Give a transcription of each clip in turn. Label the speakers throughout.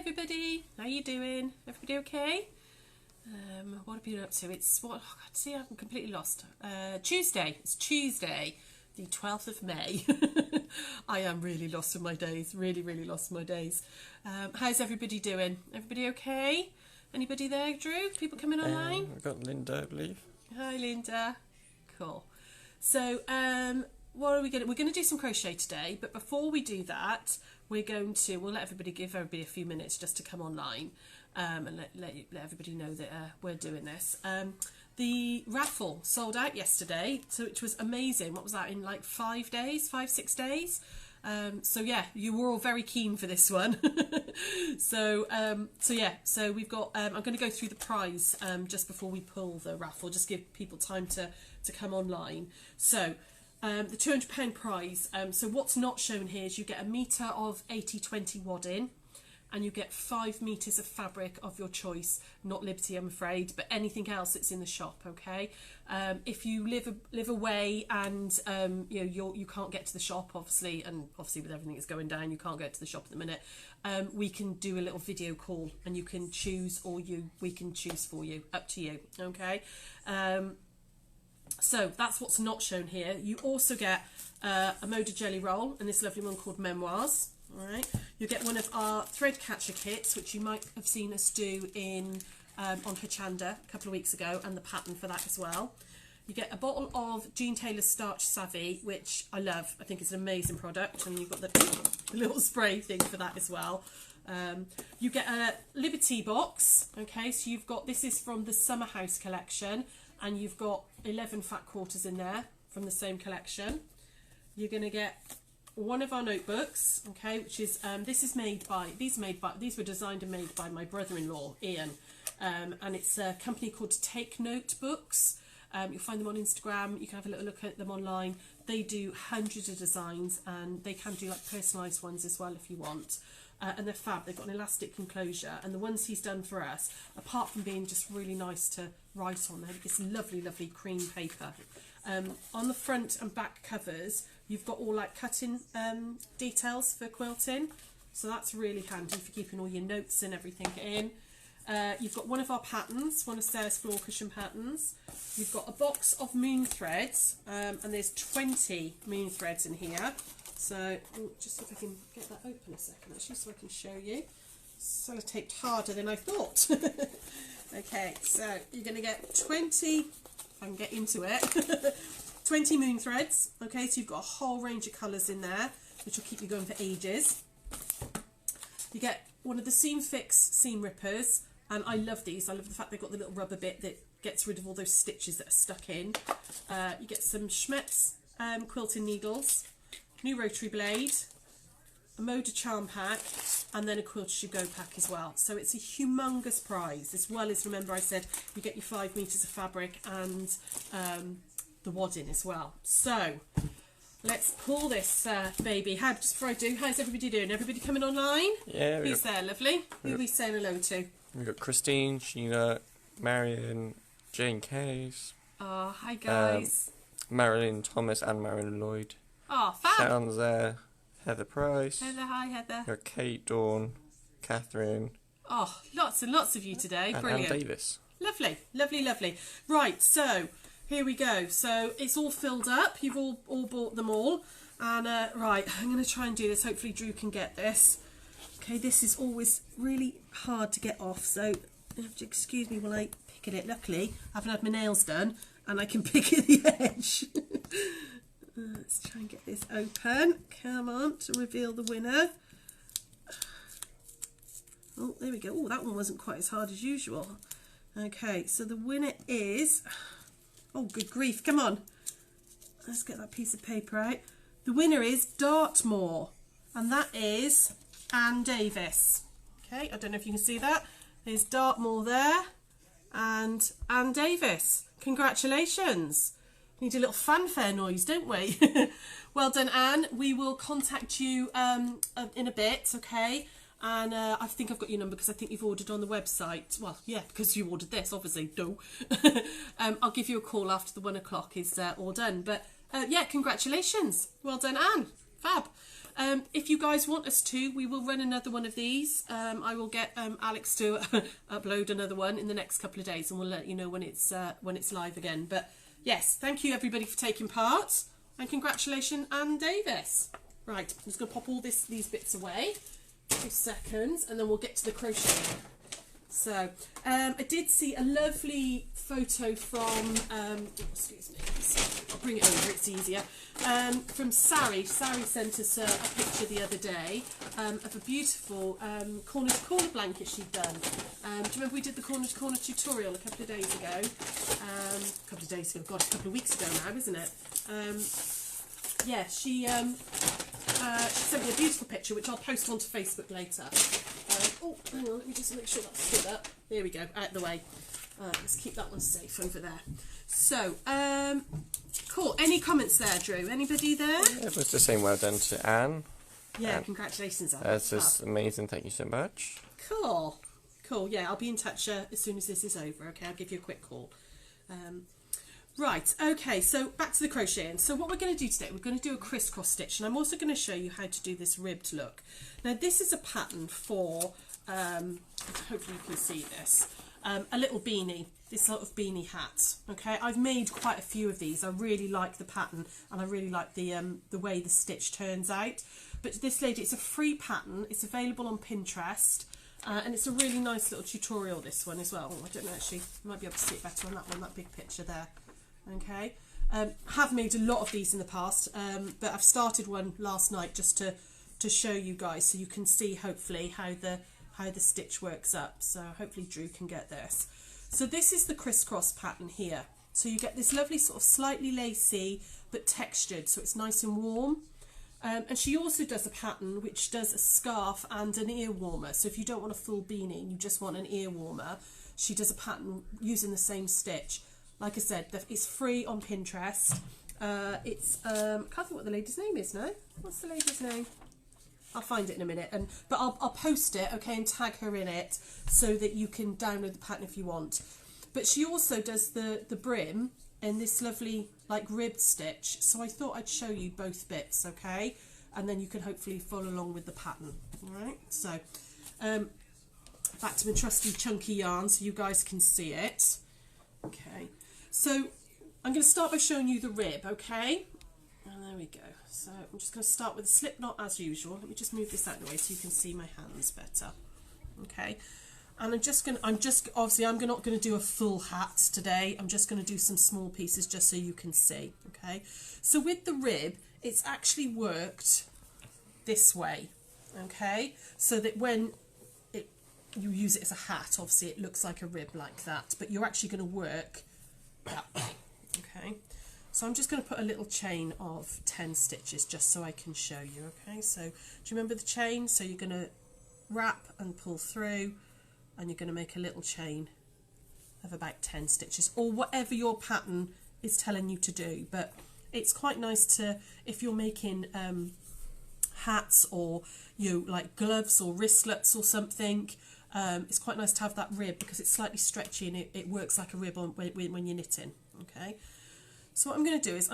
Speaker 1: everybody, how you doing? Everybody okay? What have you been up to? It's what? Oh God, see, I'm completely lost. Tuesday. It's Tuesday, the 12th of May. I am really lost in my days. Really lost in my days. How's everybody doing? Everybody okay? Anybody there, Drew? People coming online?
Speaker 2: I've got Linda, I believe.
Speaker 1: Hi, Linda. Cool. So, what are we going to... We're going to do some crochet today, but before we do that, we'll let everybody, give everybody a few minutes just to come online, and let everybody know that we're doing this. The raffle sold out yesterday, so which was amazing. What was that, in like 5 days, 6 days? So yeah, you were all very keen for this one. So we've got, I'm going to go through the prize just before we pull the raffle, just give people time to come online. So the £200 prize, so what's not shown here is you get 1 metre of 80/20 wadding, and you get 5 metres of fabric of your choice, not Liberty I'm afraid, but anything else that's in the shop, okay? If you live away and you can't get to the shop, obviously with everything that's going down, you can't get to the shop at the minute, we can do a little video call and you can choose, or we can choose for you, up to you, okay? So that's what's not shown here. You also get a Moda jelly roll and this lovely one called Memoirs. All right, you get one of our thread catcher kits, which you might have seen us do on Hochanda a couple of weeks ago, and the pattern for that as well. You get a bottle of Jean Taylor's Starch Savvy, which I love. I think it's an amazing product, and you've got the little spray thing for that as well. You get a Liberty box. Okay, so you've got, this is from the Summer House collection, and you've got 11 fat quarters in there from the same collection. You're going to get one of our notebooks, okay, which is these were designed and made by my brother-in-law Ian, and it's a company called Take Note Books. You'll find them on Instagram. You can have a little look at them online. They do hundreds of designs, and they can do like personalised ones as well if you want. And they're fab. They've got an elastic enclosure, and the ones he's done for us, apart from being just really nice to write on, they have this lovely cream paper. On the front and back covers, you've got all like cutting details for quilting, so that's really handy for keeping all your notes and everything in. You've got one of our patterns, one of Sarah's floor cushion patterns. You've got a box of moon threads, and there's 20 moon threads in here. So just see if I can get that open a second actually, so I can show you. Sellotaped harder than I thought. Okay, so you're going to get 20, if I can get into it, 20 moon threads. Okay, so you've got a whole range of colours in there, which will keep you going for ages. You get one of the Seam Fix seam rippers, and I love these. I love the fact they've got the little rubber bit that gets rid of all those stitches that are stuck in. You get some Schmetz quilting needles, new rotary blade, a Moda charm pack, and then a Quilt As You Go pack as well. So it's a humongous prize, as well as, remember I said, you get your 5 metres of fabric and the wadding as well. So let's pull this baby. Just before I do, how's everybody doing? Everybody coming online?
Speaker 2: Yeah.
Speaker 1: Who's there, lovely? Who are we saying hello to?
Speaker 2: We've got Christine, Sheena, Marion, Jane Case.
Speaker 1: Oh, hi guys.
Speaker 2: Marilyn Thomas and Marilyn Lloyd.
Speaker 1: Oh, fab.
Speaker 2: Sharon's there. Heather Price.
Speaker 1: Heather, hi Heather.
Speaker 2: We've got Kate, Dawn, Catherine.
Speaker 1: Oh, lots and lots of you today.
Speaker 2: And
Speaker 1: brilliant.
Speaker 2: Anne Davis.
Speaker 1: Lovely. Right, so here we go. So it's all filled up. You've all bought them all. And right, I'm going to try and do this. Hopefully Drew can get this. Okay, this is always really hard to get off, so you have to excuse me while I pick at it. Luckily, I haven't had my nails done, and I can pick at the edge. Let's try and get this open. Come on, to reveal the winner. Oh, there we go. Oh, that one wasn't quite as hard as usual. Okay, so the winner is... Oh, good grief. Come on. Let's get that piece of paper out. The winner is Dartmoor, and that is Anne Davis. Okay, I don't know if you can see that. There's Dartmoor there, and Anne Davis. Congratulations. Need a little fanfare noise, don't we? Well done, Anne. We will contact you in a bit, okay? And I think I've got your number because I think you've ordered on the website. Well, yeah, because you ordered this, obviously. Duh. I'll give you a call after the 1 o'clock is all done. But yeah, congratulations. Well done, Anne. Fab. if you guys want us to, we will run another one of these. I will get Alex to upload another one in the next couple of days, and we'll let you know when it's live again. But yes, thank you everybody for taking part, and congratulations, Anne Davis. Right, I'm just going to pop all these bits away. 2 seconds, and then we'll get to the crochet. So I did see a lovely photo from excuse me, I'll bring it over, it's easier, from Sari. Sari sent us a picture the other day of a beautiful corner to corner blanket she'd done. Do you remember we did the corner to corner tutorial a couple of days ago? God, a couple of weeks ago now, isn't it? Yeah, she sent me a beautiful picture which I'll post onto Facebook later. Oh, hang on, let me just make sure that's stood up. There we go, out of the way. Let's keep that one safe over there. So, cool. Any comments there, Drew? Anybody there?
Speaker 2: Yeah, it was the same. Well done to Anne.
Speaker 1: Yeah, congratulations, Anne.
Speaker 2: That's just amazing. Thank you so much.
Speaker 1: Cool. Cool, yeah, I'll be in touch as soon as this is over, okay? I'll give you a quick call. Right, okay, so back to the crocheting. So what we're going to do today, we're going to do a crisscross stitch, and I'm also going to show you how to do this ribbed look. Now this is a pattern for, hopefully you can see this, a little beanie, this sort of beanie hat, okay? I've made quite a few of these. I really like the pattern, and I really like the way the stitch turns out. But this lady, it's a free pattern, it's available on Pinterest, and it's a really nice little tutorial, this one as well. Oh, I don't know, actually, you might be able to see it better on that one, that big picture there. Okay, have made a lot of these in the past, but I've started one last night just to show you guys, so you can see hopefully how the stitch works up. So hopefully Drew can get this. So this is the crisscross pattern here. So you get this lovely sort of slightly lacy but textured, so it's nice and warm. And she also does a pattern which does a scarf and an ear warmer. So if you don't want a full beanie and you just want an ear warmer, she does a pattern using the same stitch. Like I said, it's free on Pinterest. I can't think what the lady's name is now. What's the lady's name? I'll find it in a minute. But I'll post it, okay, and tag her in it so that you can download the pattern if you want. But she also does the brim in this lovely like ribbed stitch. So I thought I'd show you both bits, okay? And then you can hopefully follow along with the pattern. All right. So back to my trusty chunky yarn so you guys can see it. Okay. So I'm going to start by showing you the rib, okay? And there we go. So I'm just going to start with a slip knot as usual. Let me just move this out of the way so you can see my hands better. Okay. And obviously I'm not going to do a full hat today. I'm just going to do some small pieces just so you can see, okay? So with the rib, it's actually worked this way, okay? So that when you use it as a hat, obviously it looks like a rib like that, but you're actually going to work that way, okay? So I'm just going to put a little chain of 10 stitches just so I can show you, okay? So do you remember the chain? So you're going to wrap and pull through, and you're going to make a little chain of about 10 stitches, or whatever your pattern is telling you to do. But it's quite nice to, if you're making hats or like gloves or wristlets or something, it's quite nice to have that rib because it's slightly stretchy and it works like a rib when you're knitting, okay? So what I'm going to do is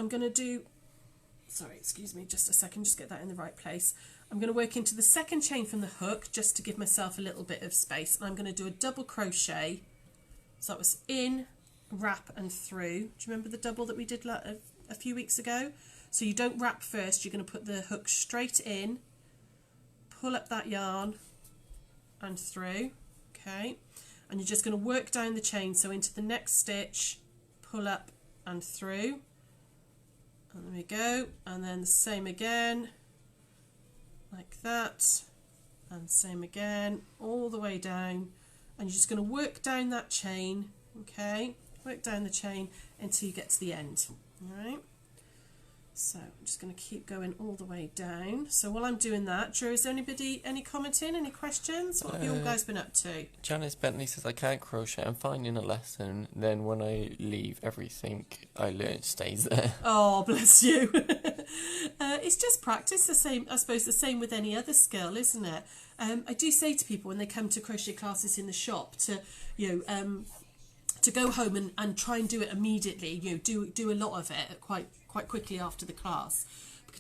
Speaker 1: sorry, excuse me, just a second, just get that in the right place. I'm going to work into the second chain from the hook just to give myself a little bit of space, and I'm going to do a double crochet. So that was in, wrap and through. Do you remember the double that we did a few weeks ago? So you don't wrap first, you're going to put the hook straight in, pull up that yarn and through, okay, and you're just going to work down the chain, so into the next stitch, pull up and through, and there we go, and then the same again like that, and same again all the way down, and you're just going to work down that chain, okay, work down the chain until you get to the end. All right, so I'm just going to keep going all the way down. So while I'm doing that, Drew, is there anybody any commenting, any questions? What have you all guys been up to?
Speaker 2: Janice Bentley says, I can't crochet, I'm finding a lesson, then when I leave, everything I learn stays there.
Speaker 1: Oh, bless you. It's just practice, the same, I suppose, the same with any other skill, isn't it? I do say to people when they come to crochet classes in the shop to, to go home and try and do it immediately, do a lot of it quite quickly after the class,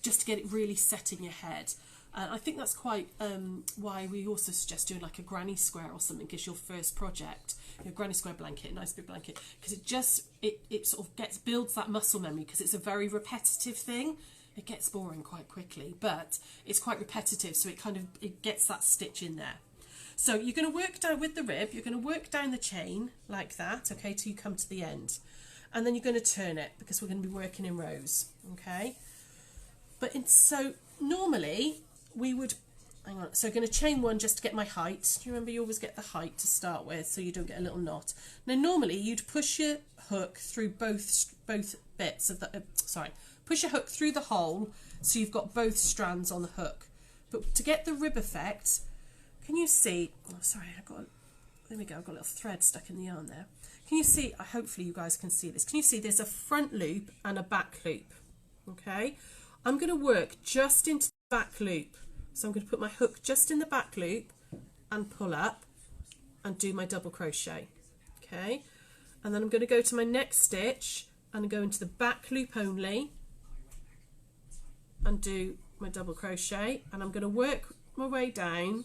Speaker 1: just to get it really set in your head. I think that's quite why we also suggest doing like a granny square or something as your first project, your granny square blanket, nice big blanket, because it sort of builds that muscle memory, because it's a very repetitive thing. It gets boring quite quickly, but it's quite repetitive, so it gets that stitch in there. So you're going to work down with the rib, you're going to work down the chain like that, okay, till you come to the end. And then you're going to turn it, because we're going to be working in rows, okay? So normally we would, hang on, so I'm going to chain one just to get my height. Do you remember you always get the height to start with, so you don't get a little knot? Now normally you'd push your hook through both bits of the, push your hook through the hole so you've got both strands on the hook. But to get the rib effect, can you see, oh sorry, there we go, I've got a little thread stuck in the yarn there. Can you see, hopefully you guys can see this, can you see there's a front loop and a back loop, okay? I'm going to work just into the back loop. So I'm going to put my hook just in the back loop and pull up and do my double crochet, okay? And then I'm going to go to my next stitch and go into the back loop only and do my double crochet, and I'm going to work my way down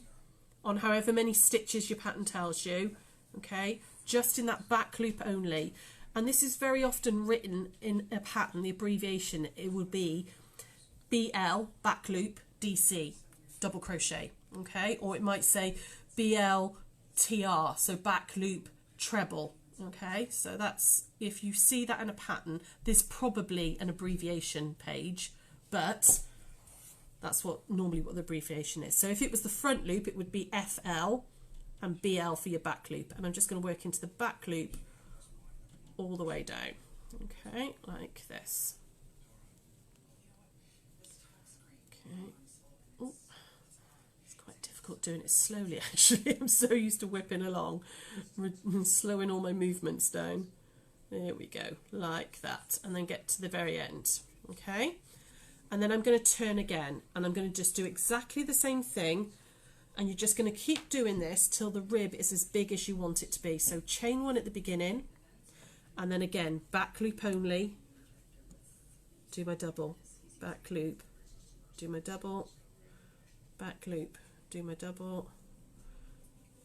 Speaker 1: on however many stitches your pattern tells you, okay, just in that back loop only. And this is very often written in a pattern, the abbreviation, it would be BL, back loop, DC, double crochet, okay, or it might say BLTR, so back loop treble, okay. So that's, if you see that in a pattern, there's probably an abbreviation page, but that's normally what the abbreviation is. So if it was the front loop, it would be FL and BL for your back loop, and I'm just going to work into the back loop all the way down, okay, like this. Okay. Oh, it's quite difficult doing it slowly actually. I'm so used to whipping along, slowing all my movements down. There we go, like that, and then get to the very end, okay? And then I'm going to turn again, and I'm going to just do exactly the same thing, and you're just going to keep doing this till the rib is as big as you want it to be. So chain one at the beginning, and then again back loop only, do my double, back loop, do my double, back loop, do my double,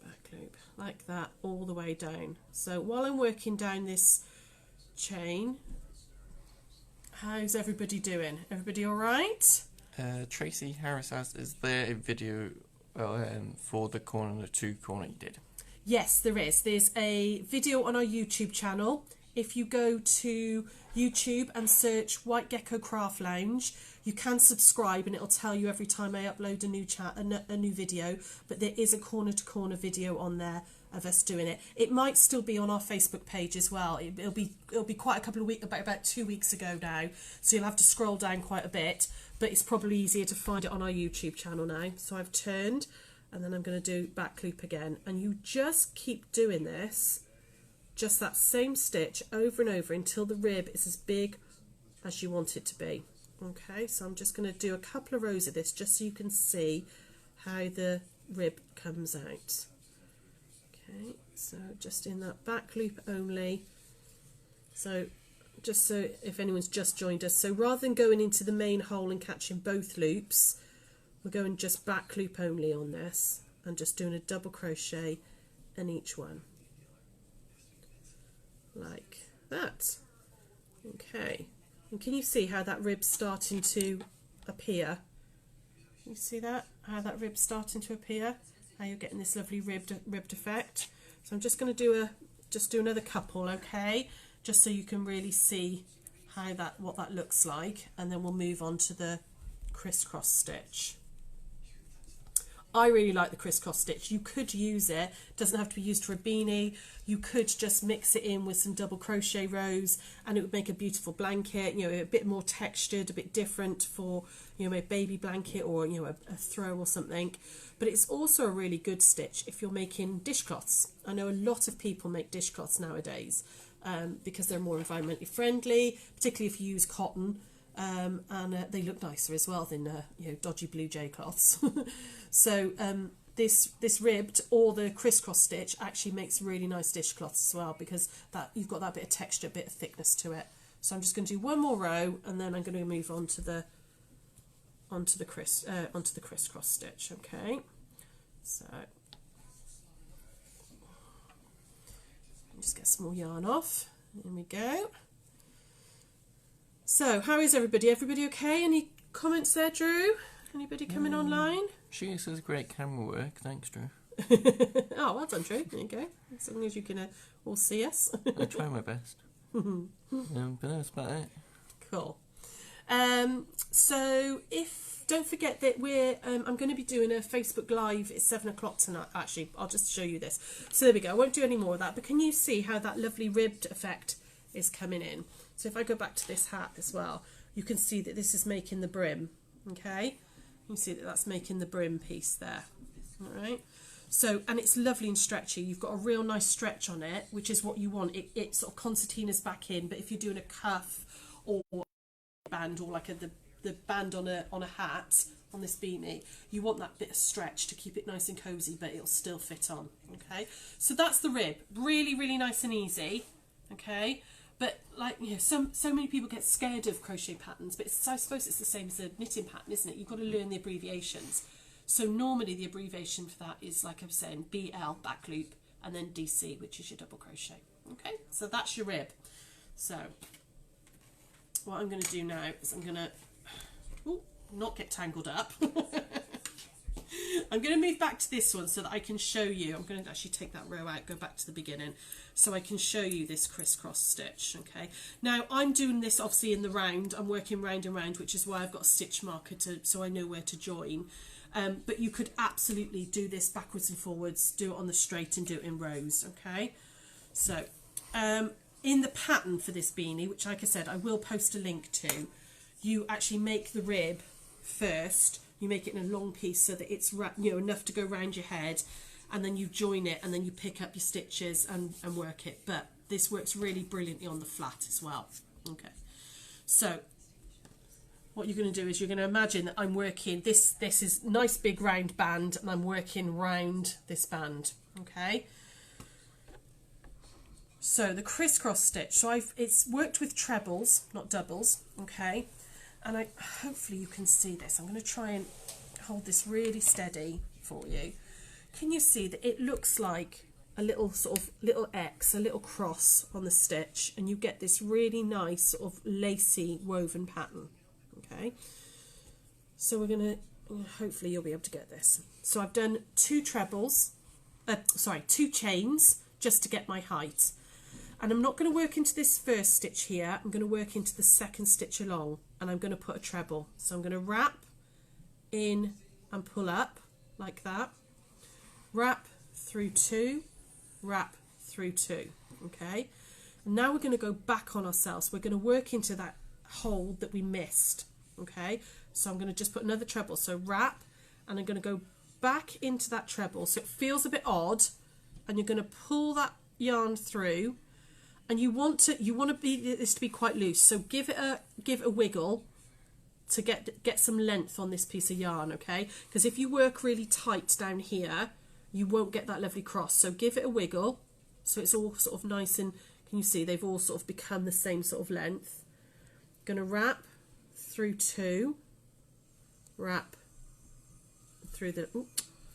Speaker 1: back loop, like that all the way down. So while I'm working down this chain, how's everybody doing? Everybody all right?
Speaker 2: Tracy Harris asks, is there a video for the corner to corner you did?
Speaker 1: Yes, there is. There's a video on our YouTube channel. If you go to YouTube and search White Gecko Craft Lounge, you can subscribe and it'll tell you every time I upload a new video, but there is a corner to corner video on there of us doing it. It might still be on our Facebook page as well. It'll be quite a couple of weeks, about 2 weeks ago now, so you'll have to scroll down quite a bit, but it's probably easier to find it on our YouTube channel now. So I've turned, and then I'm going to do back loop again, and you just keep doing this, just that same stitch over and over until the rib is as big as you want it to be. Okay, so I'm just going to do a couple of rows of this just so you can see how the rib comes out. Okay, so just in that back loop only. So just so if anyone's just joined us, so rather than going into the main hole and catching both loops, we're going just back loop only on this and just doing a double crochet in each one, like that. Okay, and can you see how that rib's starting to appear? Can you see that? How that rib's starting to appear? How you're getting this lovely ribbed effect. So I'm just going to do another couple, okay, just so you can really see how what that looks like, and then we'll move on to the crisscross stitch. I really like the crisscross stitch. You could use it, doesn't have to be used for a beanie. You could just mix it in with some double crochet rows and it would make a beautiful blanket, you know, a bit more textured, a bit different for, you know, a baby blanket or, you know, a throw or something. But it's also a really good stitch if you're making dishcloths. I know a lot of people make dishcloths nowadays because they're more environmentally friendly, particularly if you use cotton. And they look nicer as well than you know, dodgy blue J cloths. So this ribbed or the crisscross stitch actually makes really nice dishcloths as well, because that you've got that bit of texture, bit of thickness to it. So I'm just going to do one more row and then I'm going to move on to the onto the crisscross stitch. Okay, so just get some more yarn off. There we go. So how is everybody? Everybody okay? Any comments there, Drew? Anybody coming online?
Speaker 2: She says great camera work. Thanks, Drew.
Speaker 1: Oh, well done, Drew. There you go. As long as you can all see us.
Speaker 2: I try my best. But that's about it.
Speaker 1: Cool. So don't forget that I'm going to be doing a Facebook Live at 7 o'clock tonight. Actually, I'll just show you this. So there we go. I won't do any more of that. But can you see how that lovely ribbed effect is coming in? So if I go back to this hat as well, you can see that this is making the brim. Okay, you can see that that's making the brim piece there. All right. So, and it's lovely and stretchy. You've got a real nice stretch on it, which is what you want. It sort of concertinas back in, but if you're doing a cuff or band or like the band on a hat on this beanie, you want that bit of stretch to keep it nice and cozy, but it'll still fit on. Okay, so that's the rib. Really, really nice and easy. Okay, but like, you know, so many people get scared of crochet patterns, but I suppose it's the same as a knitting pattern, isn't it? You've got to learn the abbreviations. So normally the abbreviation for that is, like I was saying, BL, back loop, and then DC, which is your double crochet. Okay, so that's your rib. So what I'm going to do now is I'm going to not get tangled up. I'm going to move back to this one so that I can show you. I'm going to actually take that row out, go back to the beginning, so I can show you this crisscross stitch. Okay, now I'm doing this obviously in the round. I'm working round and round, which is why I've got a stitch marker so I know where to join. But you could absolutely do this backwards and forwards, do it on the straight and do it in rows. Okay, so in the pattern for this beanie, which like I said I will post a link to, you actually make the rib first. You make it in a long piece so that it's enough to go around your head, and then you join it and then you pick up your stitches and work it. But this works really brilliantly on the flat as well. Okay, so what you're going to do is you're going to imagine that I'm working, this is nice big round band, and I'm working round this band. Okay, so the crisscross stitch, so it's worked with trebles, not doubles. Okay, and hopefully you can see this. I'm going to try and hold this really steady for you. Can you see that it looks like a little sort of little X, a little cross on the stitch, and you get this really nice sort of lacy woven pattern. Okay, so we're going to, hopefully you'll be able to get this. So I've done two chains just to get my height, and I'm not going to work into this first stitch here. I'm going to work into the second stitch along, and I'm going to put a treble. So I'm going to wrap in and pull up like that, wrap through two, wrap through two. Okay, and now we're going to go back on ourselves. We're going to work into that hole that we missed. Okay, so I'm going to just put another treble, so wrap, and I'm going to go back into that treble, so it feels a bit odd, and you're going to pull that yarn through, and you want this to be quite loose, so give a wiggle to get some length on this piece of yarn. Okay, because if you work really tight down here, you won't get that lovely cross, so give it a wiggle so it's all sort of nice, and can you see they've all sort of become the same sort of length. Going to wrap through two, wrap through the,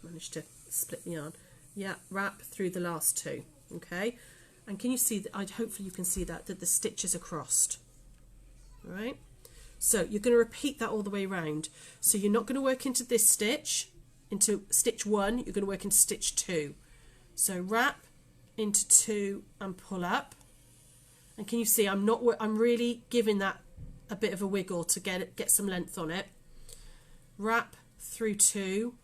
Speaker 1: managed to split the yarn, yeah, wrap through the last two. Okay, and can you see that, hopefully you can see that the stitches are crossed. All right, so you're going to repeat that all the way around. So you're not going to work into this stitch, into stitch one, you're going to work into stitch two. So wrap into two and pull up, and can you see I'm really giving that a bit of a wiggle to get some length on it. Wrap through two,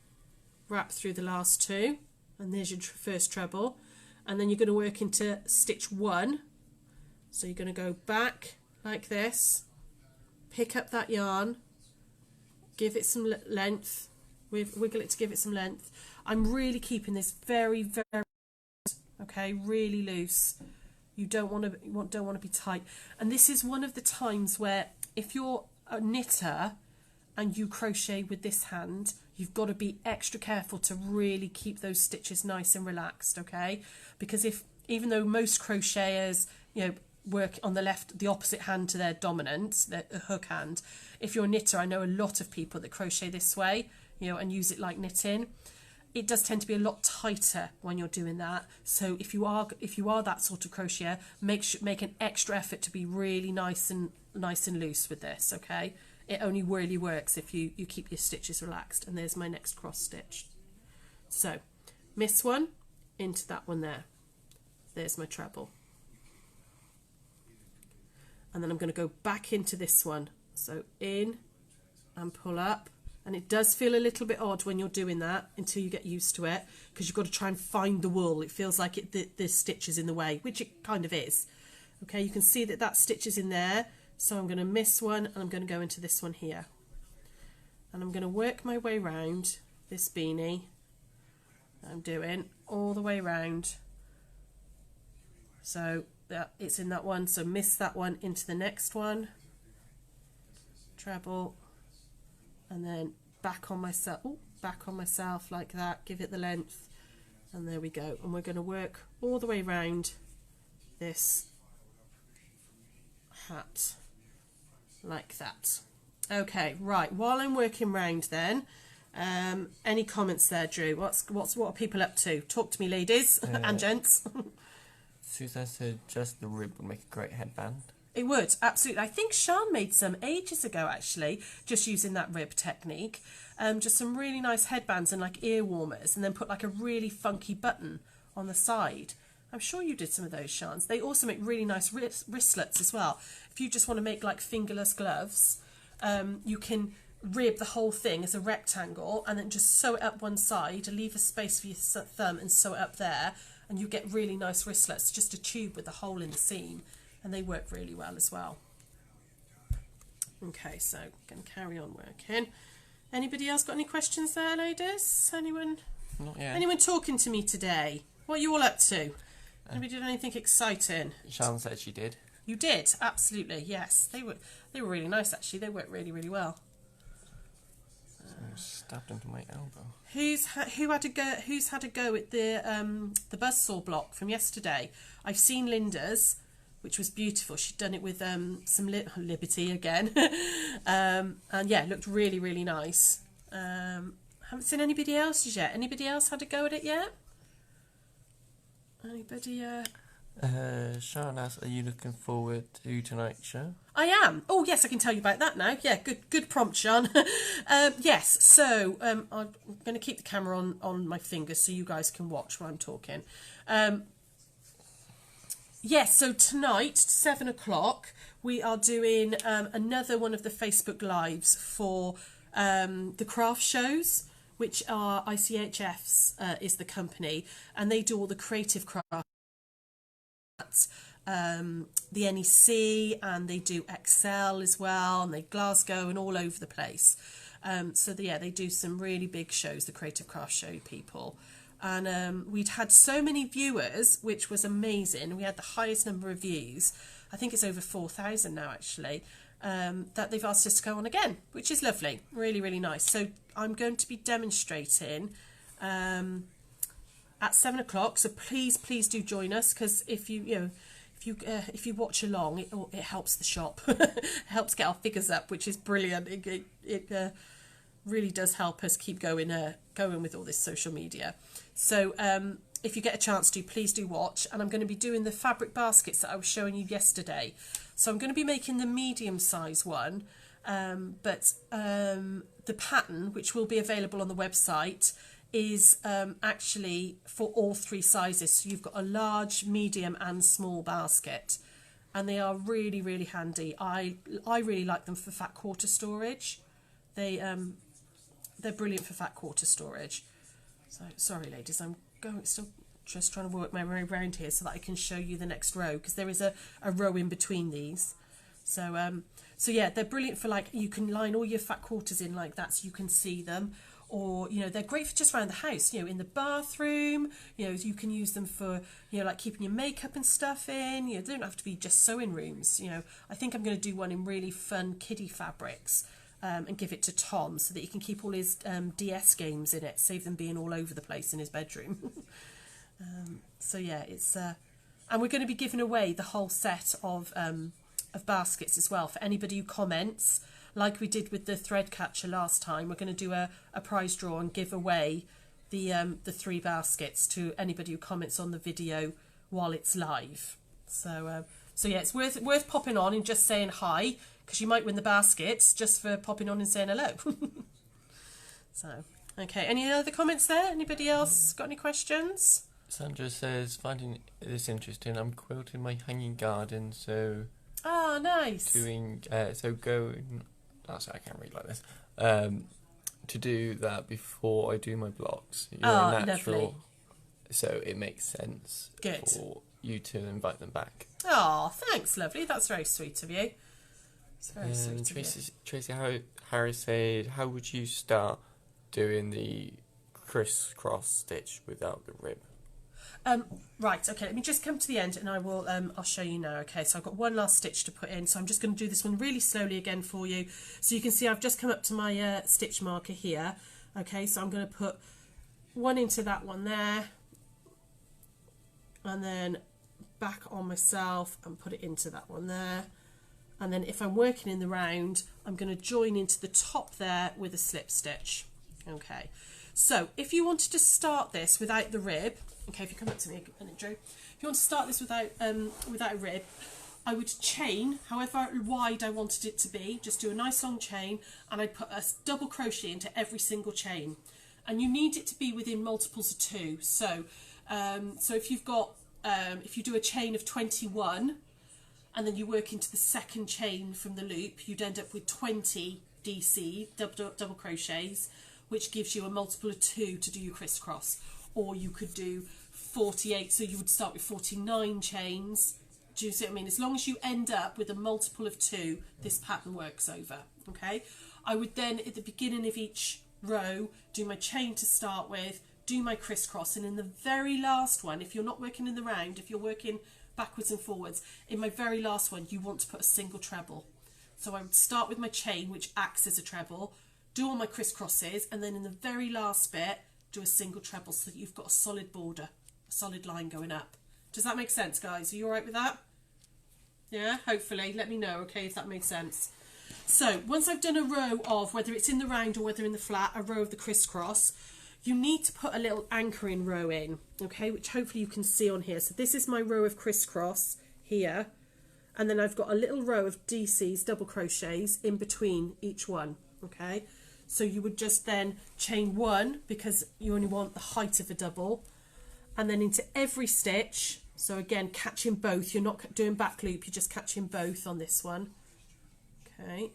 Speaker 1: wrap through the last two, and there's your first treble, and then you're going to work into stitch one. So you're going to go back like this, pick up that yarn, give it some length, wiggle it to give it some length. I'm really keeping this very, very, okay, really loose. You don't want to be tight, and this is one of the times where if you're a knitter and you crochet with this hand, you've got to be extra careful to really keep those stitches nice and relaxed. Okay, because even though most crocheters, work on the left, the opposite hand to their dominant, the hook hand. If you're a knitter, I know a lot of people that crochet this way, you know, and use it like knitting. It does tend to be a lot tighter when you're doing that. So if you are that sort of crocheter, make an extra effort to be really nice and loose with this. Okay, it only really works if you keep your stitches relaxed. And there's my next cross stitch. So miss one into that one there. There's my treble. And then I'm going to go back into this one. So in and pull up. And it does feel a little bit odd when you're doing that until you get used to it, because you've got to try and find the wool. It feels like the stitch is in the way, which it kind of is. Okay, you can see that stitch is in there. So I'm going to miss one and I'm going to go into this one here. And I'm going to work my way round this beanie. I'm doing all the way round. So that it's in that one. So miss that one into the next one. Treble. And then back on myself like that, give it the length, and there we go. And we're going to work all the way around this hat like that. Okay, right, while I'm working round then, any comments there, Drew? What are people up to? Talk to me, ladies and gents.
Speaker 2: Susan said just the rib would make a great headband.
Speaker 1: It would, absolutely. I think Sean made some ages ago, actually, just using that rib technique. Just some really nice headbands and like ear warmers, and then put like a really funky button on the side. I'm sure you did some of those, Sean. They also make really nice wristlets as well. If you just want to make like fingerless gloves, you can rib the whole thing as a rectangle and then just sew it up one side, leave a space for your thumb and sew it up there, and you get really nice wristlets, just a tube with a hole in the seam. And they work really well as well. Okay, so I'm going to carry on working. Anybody else got any questions there, ladies? Anyone?
Speaker 2: Not yet.
Speaker 1: Anyone talking to me today? What are you all up to? Anybody did anything exciting?
Speaker 2: Sharon said she did.
Speaker 1: You did, absolutely, yes. They were really nice actually. They worked really, really well.
Speaker 2: Stabbed into my elbow.
Speaker 1: Who's had a go at the buzzsaw block from yesterday? I've seen Linda's, which was beautiful. She'd done it with some Liberty again. And yeah, it looked really, really nice. Haven't seen anybody else's yet. Anybody else had a go at it yet? Anybody?
Speaker 2: Sharon asked, are you looking forward to tonight's show?
Speaker 1: I am. Oh yes, I can tell you about that now. Yeah, good prompt, Sean. Yes, so I'm going to keep the camera on my fingers so you guys can watch while I'm talking. Yes, so tonight, 7 o'clock, we are doing another one of the Facebook Lives for the craft shows, which are ICHF's is the company, and they do all the creative crafts, the NEC, and they do Excel as well, and they Glasgow and all over the place. So yeah, they do some really big shows, the creative craft show people. And we'd had so many viewers, which was amazing. We had the highest number of views. I think it's over 4,000 now, actually, that they've asked us to go on again, which is lovely. Really, really nice. So I'm going to be demonstrating at 7 o'clock. So please do join us, because if you watch along, it helps the shop. It helps get our figures up, which is brilliant. It really does help us keep going with all this social media. So if you get a chance to, please do watch. And I'm going to be doing the fabric baskets that I was showing you yesterday. So I'm going to be making the medium size one, but the pattern, which will be available on the website, is actually for all 3 sizes. So you've got a large, medium and small basket, and they are really, really handy. I really like them for fat quarter storage. They're brilliant for fat quarter storage. So sorry, ladies, I'm still just trying to work my way around here so that I can show you the next row, because there is a row in between these. So yeah, they're brilliant for, like, you can line all your fat quarters in like that so you can see them. Or, they're great for just around the house, in the bathroom. You can use them for, like keeping your makeup and stuff in. They don't have to be just sewing rooms. I think I'm going to do one in really fun kiddie fabrics and give it to Tom so that he can keep all his DS games in it, save them being all over the place in his bedroom. So yeah, it's And we're going to be giving away the whole set of baskets as well for anybody who comments, like we did with the thread catcher last time. We're going to do a prize draw and give away the 3 baskets to anybody who comments on the video while it's live. So yeah, it's worth popping on and just saying hi, because you might win the baskets just for popping on and saying hello. So, okay, any other comments there? Anybody else got any questions?
Speaker 2: Sandra says, finding this interesting, I'm quilting my hanging garden, so...
Speaker 1: Ah, nice.
Speaker 2: Doing, going... Oh, sorry, I can't read like this. To do that before I do my blocks. You're natural,
Speaker 1: lovely.
Speaker 2: so it makes sense for you to invite them back.
Speaker 1: Oh, thanks, lovely. That's very sweet of you. It's very sweet of you.
Speaker 2: Tracy Harris said, how would you start doing the crisscross stitch without the rib?
Speaker 1: Right, okay, let me just come to the end and I will I'll show you now. Okay, so I've got one last stitch to put in, so I'm just going to do this one really slowly again for you, so you can see I've just come up to my stitch marker here. Okay, so I'm going to put one into that one there, and then back on myself and put it into that one there, and then if I'm working in the round, I'm going to join into the top there with a slip stitch. Okay, so if you wanted to start this without the rib, okay, if you come up to me a minute, Drew. If you want to start this without a rib, I would chain however wide I wanted it to be. Just do a nice long chain, and I'd put a double crochet into every single chain. And you need it to be within multiples of 2. So, so if you've got, if you do a chain of 21, and then you work into the second chain from the loop, you'd end up with 20 DC double crochets, which gives you a multiple of 2 to do your crisscross. Or you could do 48, so you would start with 49 chains. Do you see what I mean? As long as you end up with a multiple of 2, this pattern works over. Okay, I would then at the beginning of each row do my chain to start with, do my crisscross, and in the very last one, if you're not working in the round, if you're working backwards and forwards, in my very last one you want to put a single treble. So I would start with my chain, which acts as a treble, do all my crisscrosses, and then in the very last bit do a single treble, so that you've got a solid border, a solid line going up. Does that make sense, guys? Are you all right with that? Yeah, hopefully. Let me know, okay, if that makes sense. So once I've done a row of, whether it's in the round or whether in the flat, a row of the crisscross, you need to put a little anchoring row in, okay, which hopefully you can see on here. So this is my row of crisscross here, and then I've got a little row of DCs, double crochets, in between each one, okay. So you would just then chain 1, because you only want the height of a double, and then into every stitch. So again, catching both. You're not doing back loop, you're just catching both on this one. Okay,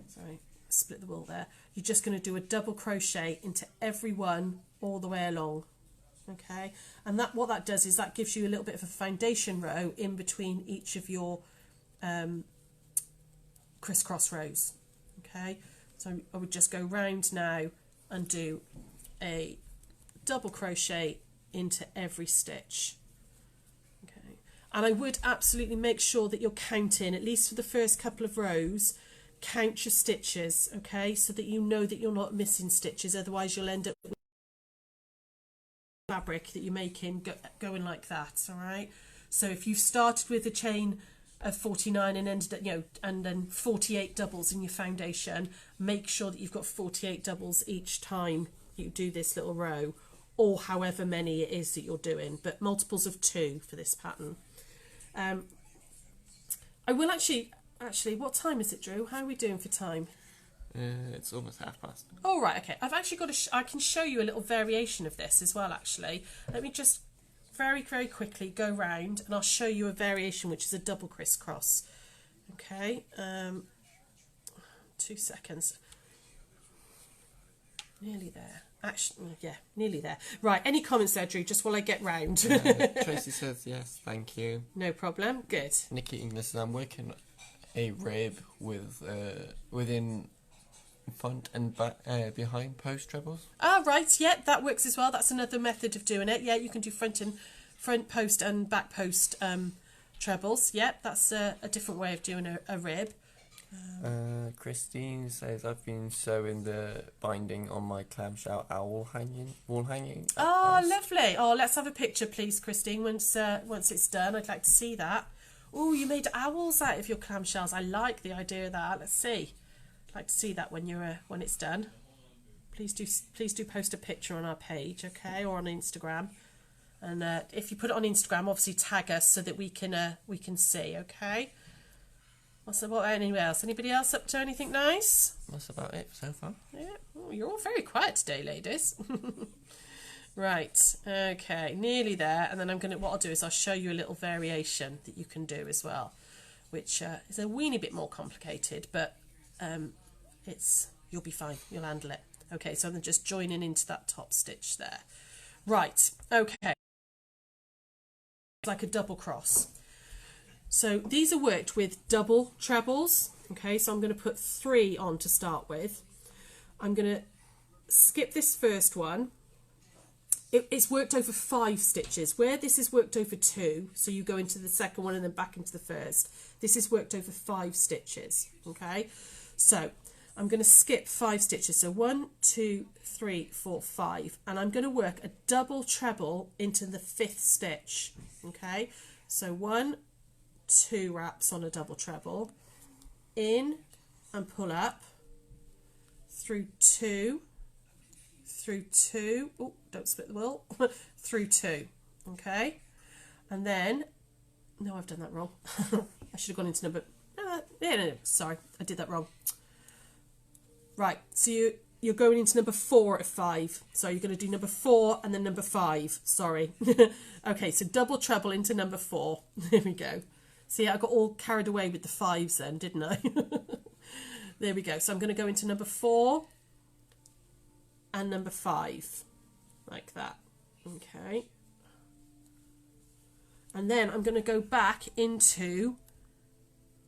Speaker 1: sorry, split the wool there. You're just going to do a double crochet into every one all the way along. Okay, and that what that does is that gives you a little bit of a foundation row in between each of your crisscross rows. Okay, so I would just go round now and do a double crochet into every stitch. Okay, and I would absolutely make sure that you're counting, at least for the first couple of rows, count your stitches, okay, so that you know that you're not missing stitches, otherwise you'll end up with fabric that you're making going like that. All right, so if you've started with a chain of 49 and ended up, and then 48 doubles in your foundation, make sure that you've got 48 doubles each time you do this little row, or however many it is that you're doing, but multiples of 2 for this pattern. I will actually, what time is it, Drew? How are we doing for time?
Speaker 2: It's almost past.
Speaker 1: Oh, right, okay. I've actually got I can show you a little variation of this as well, actually. Let me just very, very quickly go round and I'll show you a variation, which is a double crisscross. Okay, 2 seconds. Nearly there. Actually, yeah, nearly there. Right, any comments there, Drew, just while I get round?
Speaker 2: Tracy says yes, thank you.
Speaker 1: No problem, good.
Speaker 2: Nikki English, I'm working a rib with within front and back, behind post trebles.
Speaker 1: Ah, right, yeah, that works as well. That's another method of doing it. Yeah, you can do front post and back post trebles. Yeah, that's a different way of doing a rib.
Speaker 2: Christine says I've been sewing the binding on my clamshell owl wall hanging.
Speaker 1: Oh, lovely. Oh, let's have a picture, please, Christine, once it's done. I'd like to see that. Oh, you made owls out of your clamshells. I like the idea of that. Let's see. I'd like to see that when it's done. Please do post a picture on our page, okay, or on Instagram. And if you put it on Instagram, obviously tag us so that we can see, okay. What anywhere else? Anybody else up to anything nice?
Speaker 2: That's about it so far.
Speaker 1: Yeah. Oh, you're all very quiet today, ladies. Right. Okay. Nearly there. And then what I'll do is I'll show you a little variation that you can do as well, which is a weeny bit more complicated, but you'll be fine. You'll handle it. Okay. So I'm just joining into that top stitch there. Right. Okay. It's like a double cross. So these are worked with double trebles, okay, so I'm going to put 3 on to start with. I'm going to skip this first one. It's worked over 5 stitches. Where this is worked over 2, so you go into the second one and then back into the first, this is worked over 5 stitches, okay. So I'm going to skip 5 stitches, so 1, 2, 3, 4, 5, and I'm going to work a double treble into the 5th stitch, okay. So 1, 2 wraps on a double treble, in and pull up, through 2, oh, don't split the wool, through 2, okay, and then, no, I've done that wrong. I should have gone into number, no, sorry, I did that wrong. Right, so you're going into number 4 of 5, so you're going to do number 4 and then number 5, sorry. Okay, so double treble into number 4, there we go. See, I got all carried away with the 5s then, didn't I? There we go. So I'm going to go into number 4 and number 5, like that. Okay. And then I'm going to go back into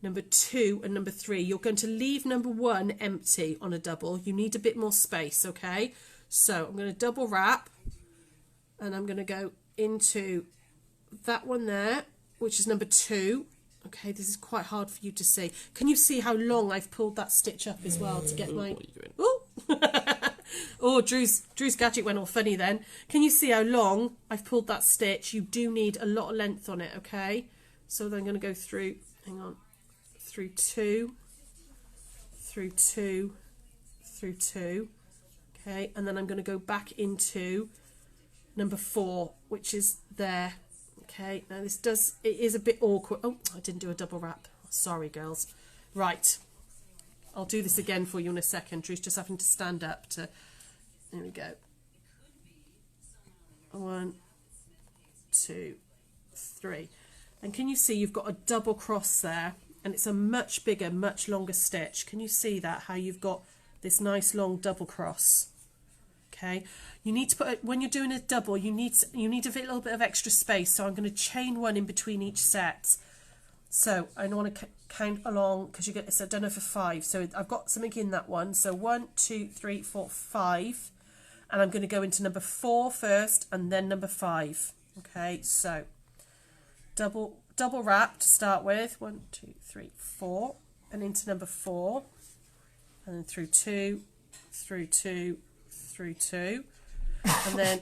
Speaker 1: number 2 and number 3. You're going to leave number 1 empty on a double. You need a bit more space, okay? So I'm going to double wrap, and I'm going to go into that one there, which is number 2. Okay, this is quite hard for you to see. Can you see how long I've pulled that stitch up as well to get my...
Speaker 2: What are you doing?
Speaker 1: Oh, oh, Drew's gadget went all funny then. Can you see how long I've pulled that stitch? You do need a lot of length on it, okay? So then I'm going to go through, hang on, through 2, through 2, through 2, okay? And then I'm going to go back into number 4, which is there. Okay, now it is a bit awkward. Oh, I didn't do a double wrap. Sorry, girls. Right, I'll do this again for you in a second. Drew's just having to stand up to... There we go. 1, 2, 3. And can you see you've got a double cross there? And it's a much bigger, much longer stitch. Can you see that? How you've got this nice long double cross? Okay, you need to put, when you're doing a double, you need a little bit of extra space, so I'm going to chain 1 in between each set. So I want to count along, because you get this, I've done it for 5, so I've got something in that one. So 1, 2, 3, 4, 5, and I'm going to go into number 4 first and then number 5. Okay, so double wrap to start with, 1, 2, 3, 4, and into number 4, and then through 2, through 2, through 2, and then,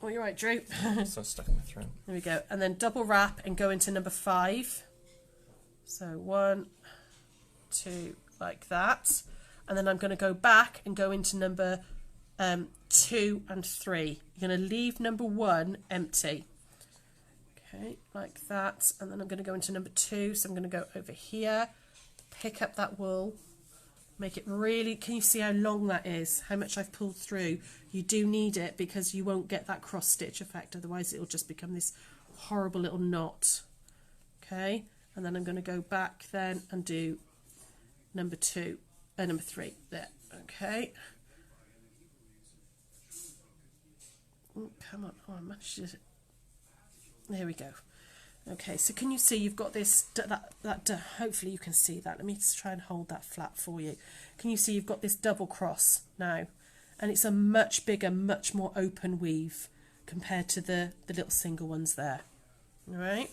Speaker 1: oh, you're right, Drew.
Speaker 2: So stuck in the thread.
Speaker 1: There we go. And then double wrap and go into number 5. So 1, 2, like that. And then I'm going to go back and go into number 2 and 3. You're going to leave number 1 empty. Okay, like that. And then I'm going to go into number 2. So I'm going to go over here, pick up that wool. Make it really, can you see how long that is? How much I've pulled through? You do need it because you won't get that cross stitch effect, otherwise it'll just become this horrible little knot. Okay, and then I'm going to go back then and do number 3 there. Okay. Oh, come on, oh, I managed to, there we go. Okay, so can you see you've got this, hopefully you can see that. Let me just try and hold that flat for you. Can you see you've got this double cross now? And it's a much bigger, much more open weave compared to the little single ones there. All right?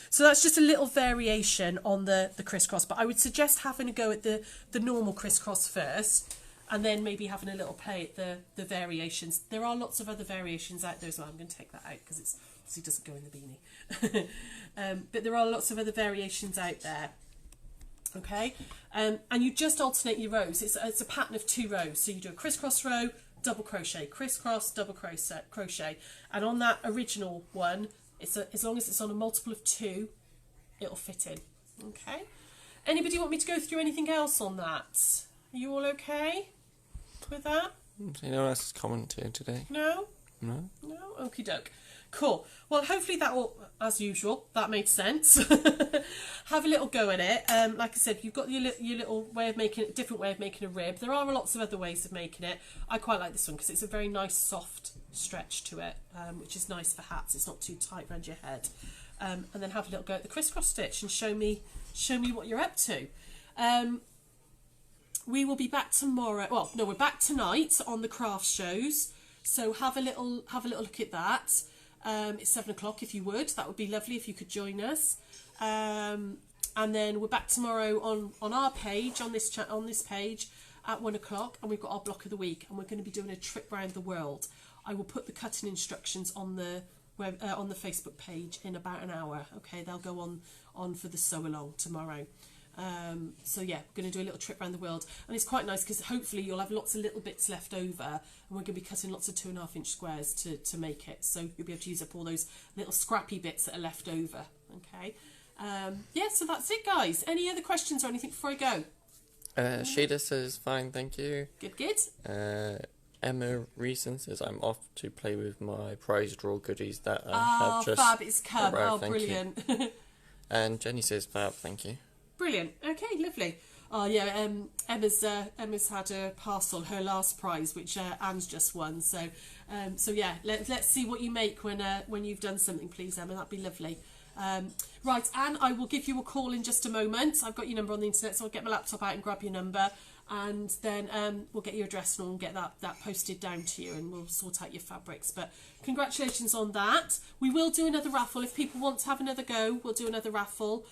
Speaker 1: So that's just a little variation on the crisscross, but I would suggest having a go at the normal crisscross first, and then maybe having a little play at the variations. There are lots of other variations out there as well. I'm going to take that out because it obviously doesn't go in the beanie. But there are lots of other variations out there. Okay, and you just alternate your rows. It's a pattern of 2 rows. So you do a crisscross row, double crochet, crisscross, double crochet. And on that original one, as long as it's on a multiple of 2, it'll fit in. Okay. Anybody want me to go through anything else on that? Are you all okay with that?
Speaker 2: Anyone else has commented today?
Speaker 1: No?
Speaker 2: No?
Speaker 1: No? Okie doke. Cool. Well, hopefully that will, as usual, that made sense. Have a little go at it. Like I said, you've got your little way of making it, different way of making a rib. There are lots of other ways of making it. I quite like this one because it's a very nice soft stretch to it, which is nice for hats. It's not too tight around your head. And then have a little go at the crisscross stitch and show me what you're up to. We will be back tomorrow. Well, no, we're back tonight on the craft shows. So have a little look at that. It's 7 o'clock if you would. That would be lovely if you could join us. And then we're back tomorrow on our page, on this page at 1 o'clock, and we've got our block of the week, and we're going to be doing a trip around the world. I will put the cutting instructions on the Facebook page in about an hour. Okay, they'll go on for the sew along tomorrow. So yeah, we're going to do a little trip around the world, and it's quite nice because hopefully you'll have lots of little bits left over, and we're going to be cutting lots of 2.5-inch squares to make it, so you'll be able to use up all those little scrappy bits that are left over. Okay, yeah, so that's it, guys. Any other questions or anything before I go?
Speaker 2: Sheila says fine, thank you.
Speaker 1: Good.
Speaker 2: Emma Reason says I'm off to play with my prize draw goodies that I have just
Speaker 1: fab, it's come.
Speaker 2: arrived,
Speaker 1: Oh,
Speaker 2: thank
Speaker 1: brilliant.
Speaker 2: you. And Jenny says fab, thank you.
Speaker 1: Brilliant. Okay, lovely. Oh yeah, Emma's had a parcel, her last prize, which Anne's just won. So yeah, let's see what you make when you've done something, please, Emma. That'd be lovely. Right, Anne, I will give you a call in just a moment. I've got your number on the internet, so I'll get my laptop out and grab your number, and then we'll get your address and we'll get that posted down to you, and we'll sort out your fabrics. But congratulations on that. We will do another raffle. If people want to have another go, we'll do another raffle.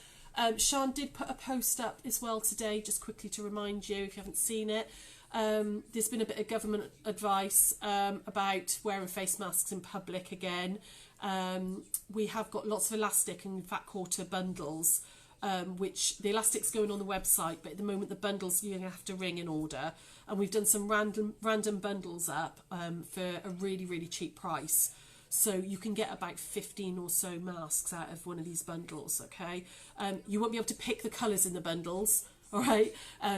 Speaker 1: Sian did put a post up as well today, just quickly to remind you if you haven't seen it. There's been a bit of government advice about wearing face masks in public again. We have got lots of elastic and fat quarter bundles, which the elastic's going on the website, but at the moment the bundles you're going to have to ring in order. And we've done some random bundles up for a really, really cheap price. So you can get about 15 or so masks out of one of these bundles, okay? You won't be able to pick the colours in the bundles, all right?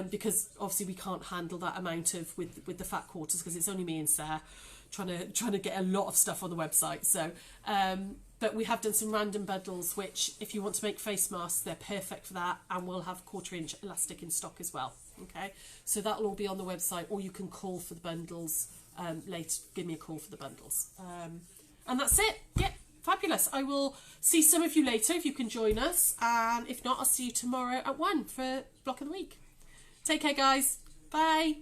Speaker 1: Because obviously we can't handle that amount of with the fat quarters, because it's only me and Sarah trying to get a lot of stuff on the website. So, but we have done some random bundles, which if you want to make face masks, they're perfect for that, and we'll have 1/4-inch elastic in stock as well, okay? So that'll all be on the website, or you can call for the bundles later. Give me a call for the bundles. And that's it. Yep, fabulous. I will see some of you later if you can join us. And if not, I'll see you tomorrow at 1 for Block of the Week. Take care, guys. Bye.